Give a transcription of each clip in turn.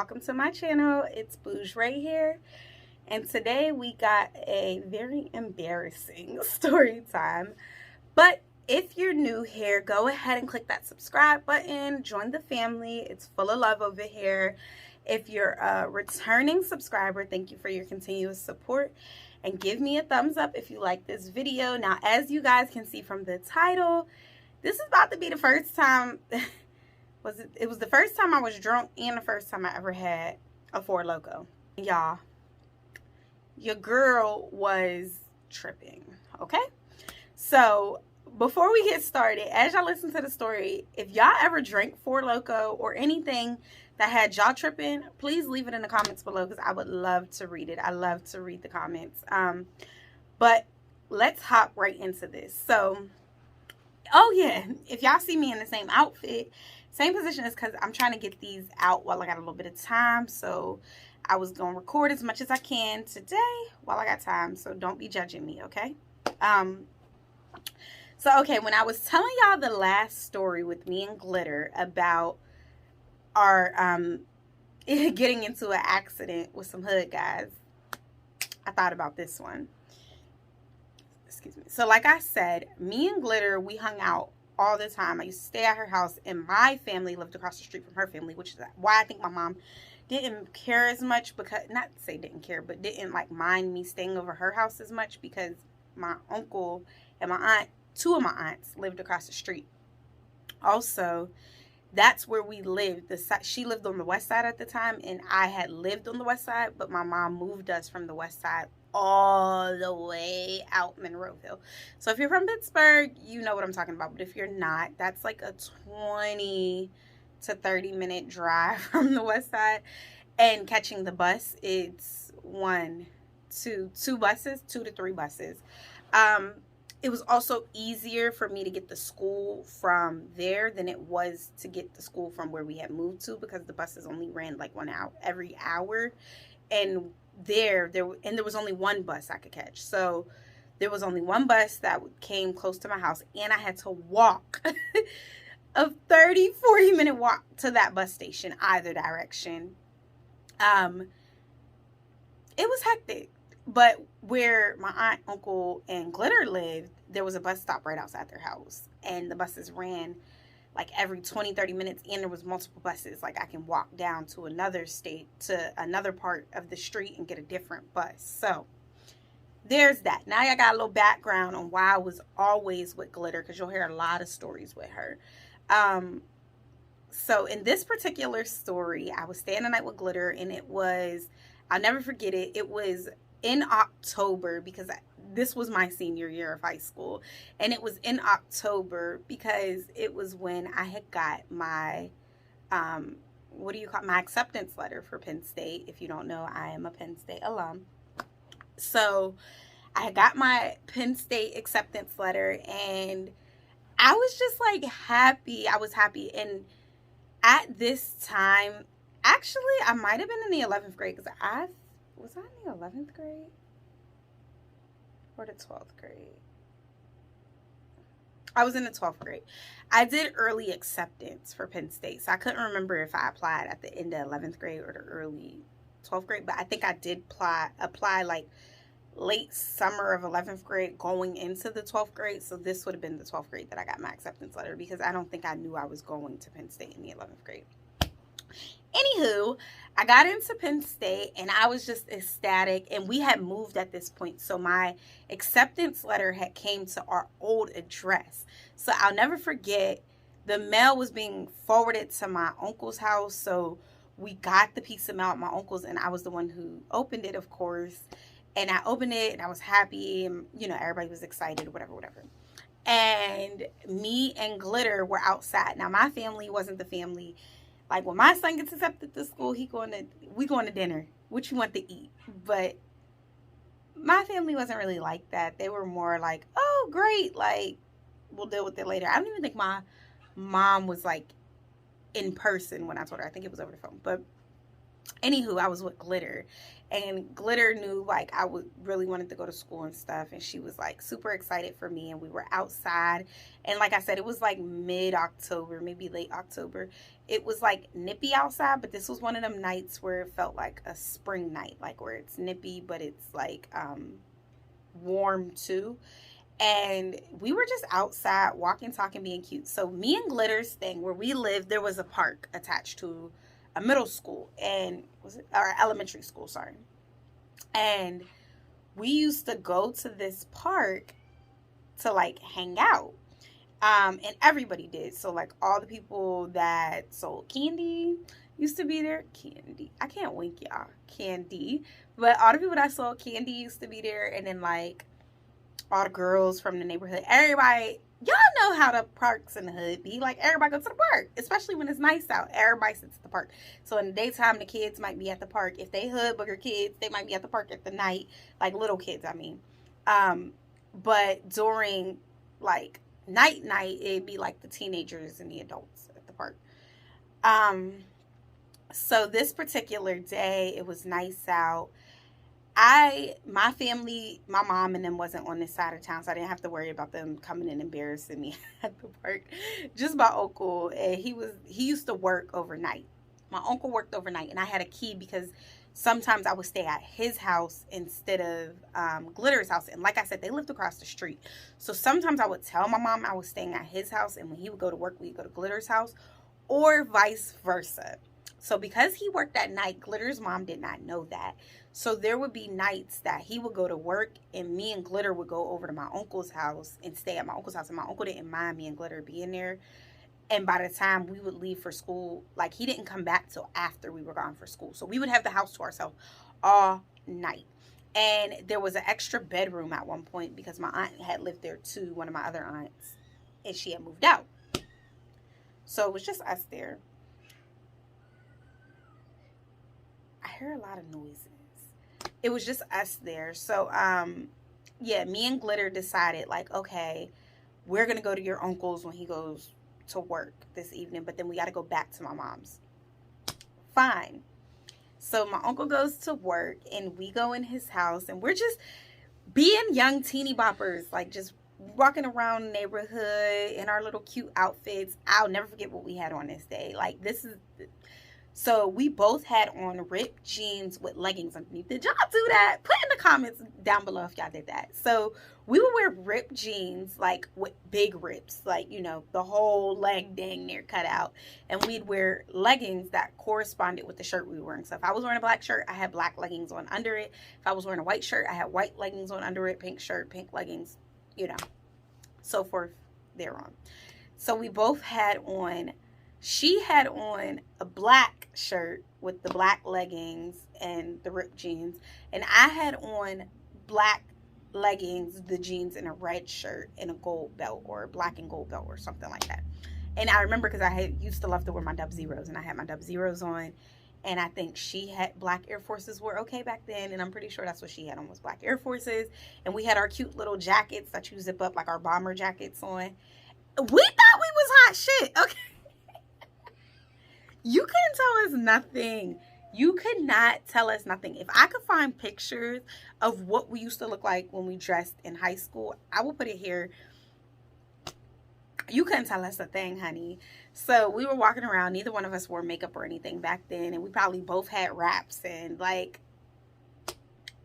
welcome to my channel. It's Bouge Ray here, and today we got a very embarrassing story time. But if you're new here, go ahead and click that subscribe button, join the family. It's full of love over here. If you're a returning subscriber, thank you for your continuous support, and give me a thumbs up if you like this video. Now, as you guys can see from the title, this is about to be the first time it was the first time I was drunk and the first time I ever had a Four Loko. Y'all, your girl was tripping, okay? So before we get started, as y'all listen to the story, if y'all ever drank Four Loko or anything that had y'all tripping, please leave it in the comments below because I would love to read it. I love to read the comments. But let's hop right into this. So, oh yeah, if y'all see me in the same outfit, same position, is because I'm trying to get these out while I got a little bit of time. So I was going to record as much as I can today while I got time. So don't be judging me, okay? Okay, when I was telling y'all the last story with me and Glitter about our getting into an accident with some hood guys, I thought about this one. Excuse me. So like I said, me and Glitter, we hung out all the time. I used to stay at her house, and my family lived across the street from her family, which is why I think my mom didn't care as much, because, not to say didn't care, but didn't like mind me staying over her house as much, because my uncle and my aunt, two of my aunts, lived across the street. Also, that's where we lived. She lived on the west side at the time, and I had lived on the west side, but my mom moved us from the west side all the way out Monroeville. So if you're from Pittsburgh, you know what I'm talking about. But if you're not, that's like a 20 to 30 minute drive from the west side. And catching the bus, it's two to three buses. It was also easier for me to get to school from there than it was to get to school from where we had moved to, because the buses only ran like 1 hour every hour. And there was only one bus I could catch. So there was only one bus that came close to my house, and I had to walk a 40 minute walk to that bus station either direction. It was hectic. But where my aunt, uncle, and Glitter lived, there was a bus stop right outside their house, and the buses ran like every 20-30 minutes, and there was multiple buses. Like I can walk down to another state, to another part of the street, and get a different bus. So there's that. Now I got a little background on why I was always with Glitter, because you'll hear a lot of stories with her. So in this particular story, I was staying the night with Glitter, and it was, I'll never forget it. It was in October, because this was my senior year of high school, and it was in October because it was when I had got my my acceptance letter for Penn State. If you don't know, I am a Penn State alum. So I got my Penn State acceptance letter, and I was just like happy. I was happy. And at this time, actually, I might have been in the 11th grade, because was I in the 11th grade or the 12th grade? I was in the 12th grade. I did early acceptance for Penn State, so I couldn't remember if I applied at the end of 11th grade or the early 12th grade, but I think I did apply like late summer of 11th grade going into the 12th grade, so this would have been the 12th grade that I got my acceptance letter, because I don't think I knew I was going to Penn State in the 11th grade. Anywho, I got into Penn State, and I was just ecstatic, and we had moved at this point, so my acceptance letter had came to our old address. So I'll never forget, the mail was being forwarded to my uncle's house, so we got the piece of mail at my uncle's, and I was the one who opened it, of course, and I opened it, and I was happy, and, you know, everybody was excited, whatever. And me and Glitter were outside. Now, my family wasn't the family. Like, when my son gets accepted to school, we going to dinner. What you want to eat? But my family wasn't really like that. They were more like, oh, great. Like, we'll deal with it later. I don't even think my mom was, like, in person when I told her. I think it was over the phone. But Anywho, I was with Glitter, and Glitter knew like I would really wanted to go to school and stuff, and she was like super excited for me, and we were outside, and like I said, it was like mid-October, maybe late October. It was like nippy outside, but this was one of them nights where it felt like a spring night, like where it's nippy but it's like warm too. And we were just outside walking, talking, being cute. So me and Glitter's thing, where we lived, there was a park attached to a middle school, and was it, or elementary school, sorry. And we used to go to this park to like hang out. And everybody did. So like all the people that sold candy used to be there. Candy. I can't wink, y'all. Candy. But all the people that sold candy used to be there. And then like all the girls from the neighborhood, everybody, y'all know how the parks in the hood be. Like, everybody goes to the park, especially when it's nice out. Everybody sits at the park. So in the daytime, the kids might be at the park. If they hood booger kids, they might be at the park at the night. Like, little kids, I mean. But during, like, night, it'd be, like, the teenagers and the adults at the park. So this particular day, it was nice out. My family, my mom and them wasn't on this side of town, so I didn't have to worry about them coming and embarrassing me at the park. Just my uncle, and he used to work overnight. My uncle worked overnight, and I had a key because sometimes I would stay at his house instead of Glitter's house. And like I said, they lived across the street. So sometimes I would tell my mom I was staying at his house, and when he would go to work, we'd go to Glitter's house, or vice versa. So because he worked at night, Glitter's mom did not know that. So there would be nights that he would go to work, and me and Glitter would go over to my uncle's house and stay at my uncle's house. And my uncle didn't mind me and Glitter being there. And by the time we would leave for school, like, he didn't come back till after we were gone for school. So we would have the house to ourselves all night. And there was an extra bedroom at one point because my aunt had lived there too, one of my other aunts, and she had moved out. So it was just us there. I hear a lot of noises. It was just us there. So, yeah, me and Glitter decided, like, okay, we're going to go to your uncle's when he goes to work this evening, but then we got to go back to my mom's. Fine. So my uncle goes to work, and we go in his house, and we're just being young teeny boppers, like, just walking around the neighborhood in our little cute outfits. I'll never forget what we had on this day. Like, so we both had on ripped jeans with leggings underneath. Did y'all do that? Put in the comments down below if y'all did that. So we would wear ripped jeans, like with big rips, like, you know, the whole leg dang near cut out. And we'd wear leggings that corresponded with the shirt we were wearing. So if I was wearing a black shirt, I had black leggings on under it. If I was wearing a white shirt, I had white leggings on under it, pink shirt, pink leggings, you know, so forth thereon. So we both had on, she had on a black shirt with the black leggings and the ripped jeans, and I had on black leggings, the jeans, and a red shirt and a gold belt, or a black and gold belt, or something like that. And I remember because I had used to love to wear my Dub Zeros, and I had my Dub Zeros on, and I think she had black Air Forces were okay back then, and I'm pretty sure that's what she had on, was black Air Forces. And we had our cute little jackets that you zip up, like our bomber jackets on. We thought we was hot shit, okay? You couldn't tell us nothing. You could not tell us nothing. If I could find pictures of what we used to look like when we dressed in high school, I will put it here. You couldn't tell us a thing, honey. So we were walking around. Neither one of us wore makeup or anything back then. And we probably both had wraps. And, like,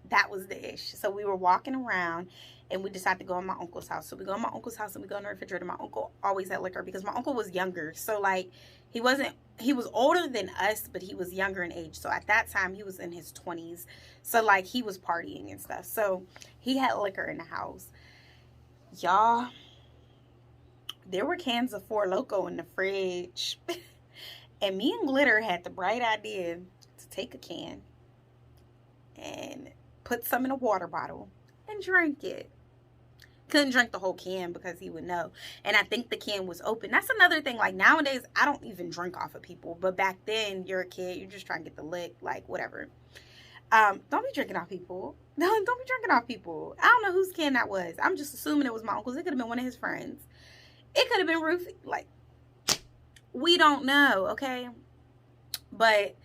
that was the ish. So we were walking around, and we decided to go in my uncle's house. So we go in my uncle's house, and we go in the refrigerator. My uncle always had liquor because my uncle was younger. So, like, he was older than us, but he was younger in age. So at that time, he was in his 20s. So, like, he was partying and stuff. So he had liquor in the house. Y'all, there were cans of Four Loko in the fridge. And me and Glitter had the bright idea to take a can and put some in a water bottle and drink it. Couldn't drink the whole can because he would know. And I think the can was open. That's another thing. Like, nowadays, I don't even drink off of people. But back then, you're a kid. You're just trying to get the lick. Like, whatever. Don't be drinking off people. Don't be drinking off people. I don't know whose can that was. I'm just assuming it was my uncle's. It could have been one of his friends. It could have been Ruthie. Like, we don't know, okay? But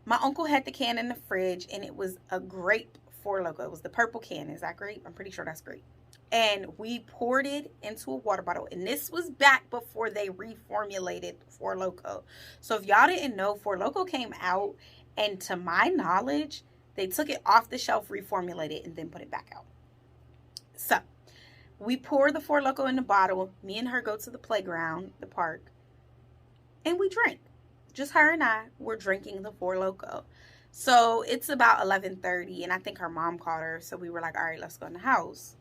My uncle had the can in the fridge, and it was a grape Four Loko. It was the purple can. Is that grape? I'm pretty sure that's grape. And we poured it into a water bottle. And this was back before they reformulated Four Loko. So if y'all didn't know, Four Loko came out, and to my knowledge, they took it off the shelf, reformulated, and then put it back out. So we pour the Four Loko in the bottle. Me and her go to the playground, the park, and we drink. Just her and I were drinking the Four Loko. So it's about 11:30, and I think her mom called her. So we were like, all right, let's go in the house.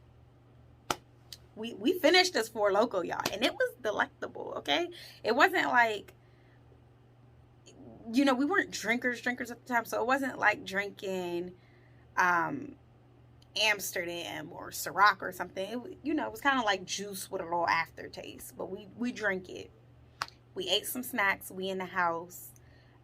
We finished this Four Loko, y'all, and it was delectable, okay? It wasn't like, we weren't drinkers at the time, so it wasn't like drinking Amsterdam or Ciroc or something. It was kind of like juice with a little aftertaste, but we drank it. We ate some snacks. We in the house.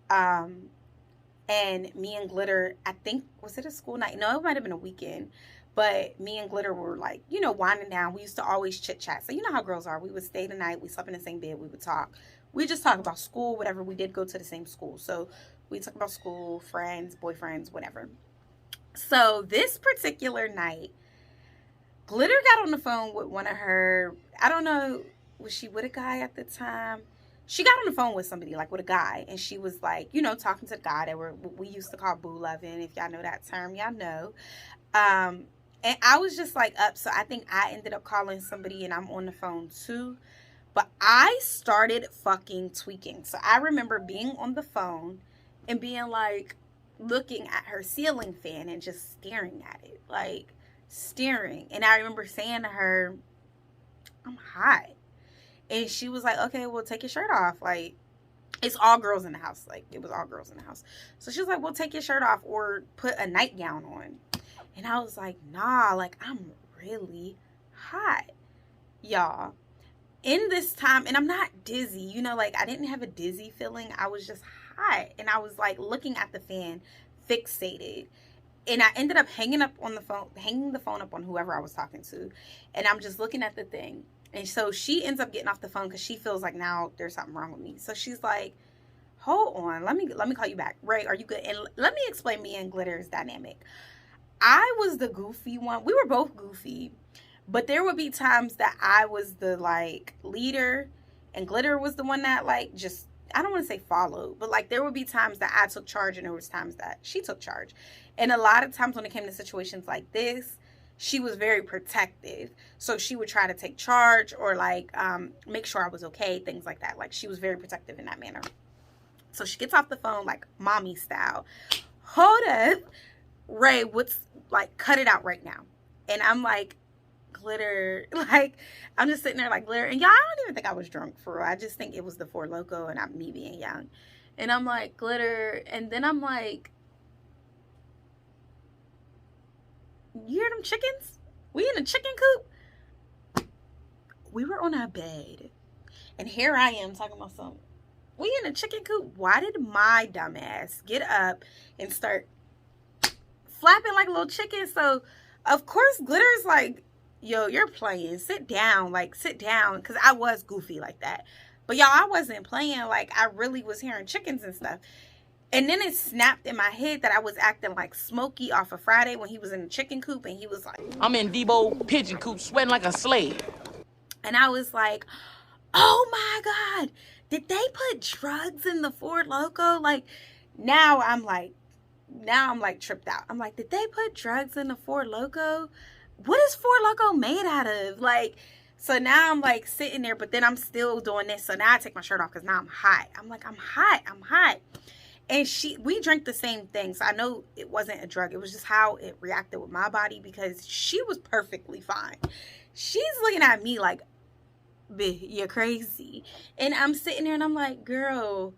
And me and Glitter, I think, was it a school night? No, it might have been a weekend. But me and Glitter were like, winding down. We used to always chit chat. So you know how girls are. We would stay the night. We slept in the same bed. We would talk. We just talk about school, whatever. We did go to the same school. So we talk about school, friends, boyfriends, whatever. So this particular night, Glitter got on the phone with one of her, I don't know, was she with a guy at the time? She got on the phone with somebody, like with a guy, and she was like, talking to the guy that we used to call boo loving. If y'all know that term, y'all know. And I was just like up, so I think I ended up calling somebody, and I'm on the phone too. But I started fucking tweaking. So I remember being on the phone and being like, looking at her ceiling fan and just staring at it, like staring. And I remember saying to her, I'm hot. And she was like, okay, well, take your shirt off. Like, it's all girls in the house. Like, it was all girls in the house. So she was like, well, take your shirt off or put a nightgown on. And I was like, nah, like, I'm really hot, y'all. In this time, and I'm not dizzy, like, I didn't have a dizzy feeling. I was just hot. And I was like looking at the fan, fixated. And I ended up hanging the phone up on whoever I was talking to. And I'm just looking at the thing. And so she ends up getting off the phone because she feels like now there's something wrong with me. So she's like, hold on, let me call you back. Ray, are you good? And let me explain me and Glitter's dynamic. I was the goofy one. We were both goofy. But there would be times that I was the, like, leader. And Glitter was the one that, like, just, I don't want to say followed. But, like, there would be times that I took charge and there was times that she took charge. And a lot of times when it came to situations like this, she was very protective. So she would try to take charge or, like, make sure I was okay, things like that. Like, she was very protective in that manner. So she gets off the phone, like, mommy style. Hold up. Ray, like, cut it out right now. And I'm like, Glitter, like, I'm just sitting there like, Glitter. And y'all, I don't even think I was drunk for real. I just think it was the Four Loko and not me being young. And I'm like, Glitter. And then I'm like, you hear them chickens? We in a chicken coop? We were on our bed. And here I am talking about something. We in a chicken coop? Why did my dumb ass get up and start flapping like a little chicken? So, of course, Glitter's like, yo, you're playing. Sit down. Like, sit down. Because I was goofy like that. But, y'all, I wasn't playing. Like, I really was hearing chickens and stuff. And then it snapped in my head that I was acting like Smokey off of Friday when he was in the chicken coop. And he was like, I'm in Debo pigeon coop sweating like a slave. And I was like, oh, my God. Did they put drugs in the Four Loko? Like, now I'm like tripped out. I'm like, did they put drugs in the Four Loko? What is Four Loko made out of? Like, so now I'm like sitting there, but then I'm still doing this. So now I take my shirt off because now I'm hot. I'm like, I'm hot. And we drank the same thing. So I know it wasn't a drug. It was just how it reacted with my body because she was perfectly fine. She's looking at me like, you're crazy. And I'm sitting there and I'm like, girl,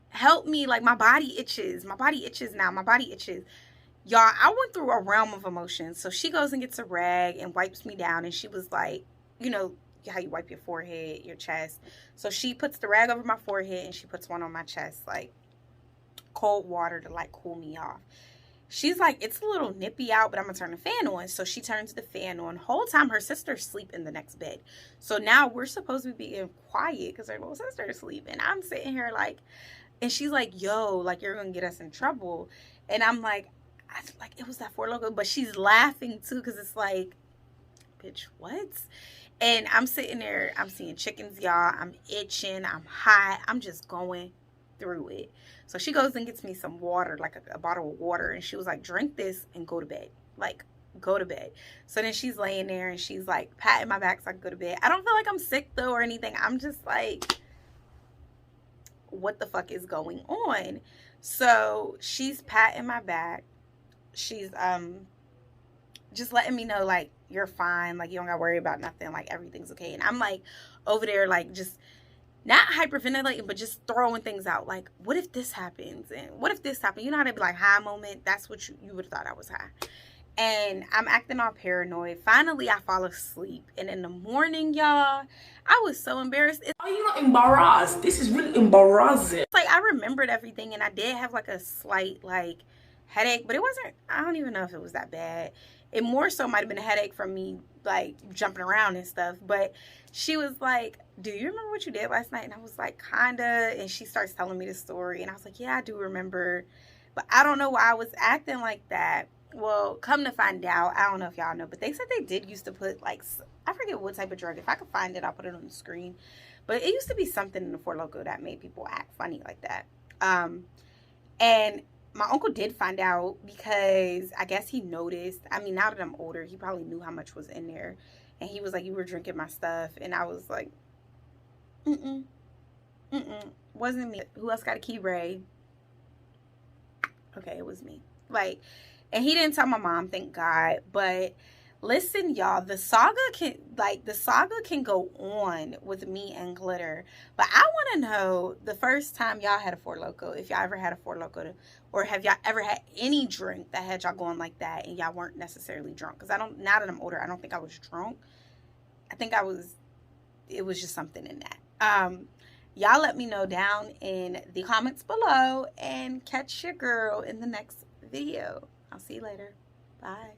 help me. Like, my body itches. My body itches now. My body itches. Y'all, I went through a realm of emotions. So she goes and gets a rag and wipes me down. And she was like, you know how you wipe your forehead, your chest. So she puts the rag over my forehead and she puts one on my chest, like cold water to like cool me off. She's like, it's a little nippy out, but I'm gonna turn the fan on. So she turns the fan on. Whole time her sister's asleep in the next bed. So now we're supposed to be being quiet because her little sister is asleep. And I'm sitting here like, And she's like, yo, like, you're gonna get us in trouble. And I'm like, it was that Four Loko. But she's laughing too, because it's like, bitch, what? And I'm sitting there, I'm seeing chickens, y'all. I'm itching, I'm hot, I'm just going through it. So she goes and gets me some water, like a bottle of water, and she was like, drink this and go to bed. Like, go to bed. So then she's laying there and she's like patting my back so I can go to bed. I don't feel like I'm sick though or anything. I'm just like, what the fuck is going on? So she's patting my back. She's just letting me know, like, you're fine, like, you don't gotta worry about nothing, like, everything's okay. And I'm like over there, like, just not hyperventilating, but just throwing things out, like, what if this happens, and what if this happens? You know how they be like, high moment? That's what you would have thought I was high. And I'm acting all paranoid. Finally I fall asleep, and in the morning, y'all, I was so embarrassed. Are you not embarrassed? This is really embarrassing. It's like I remembered everything, and I did have like a slight like headache, but it wasn't, I don't even know if it was that bad. It more so might have been a headache from me like jumping around and stuff. But she was like, do you remember what you did last night? And I was like, kinda. And she starts telling me the story, and I was like, yeah, I do remember, but I don't know why I was acting like that. Well, come to find out, I don't know if y'all know, but they said they did used to put, like, I forget what type of drug. If I could find it, I'll put it on the screen. But it used to be something in the Four Loko that made people act funny like that. And my uncle did find out, because I guess he noticed. I mean, now that I'm older, he probably knew how much was in there. And he was like, you were drinking my stuff. And I was like, wasn't me. Who else got a key, Ray? Okay, it was me. Like, and he didn't tell my mom, thank God. But listen, y'all, the saga can go on with me and Glitter. But I want to know the first time y'all had a Four Loko, if y'all ever had a Four Loko, or have y'all ever had any drink that had y'all going like that and y'all weren't necessarily drunk? Because now that I'm older, I don't think I was drunk. I think it was just something in that. Y'all let me know down in the comments below, and catch your girl in the next video. I'll see you later. Bye.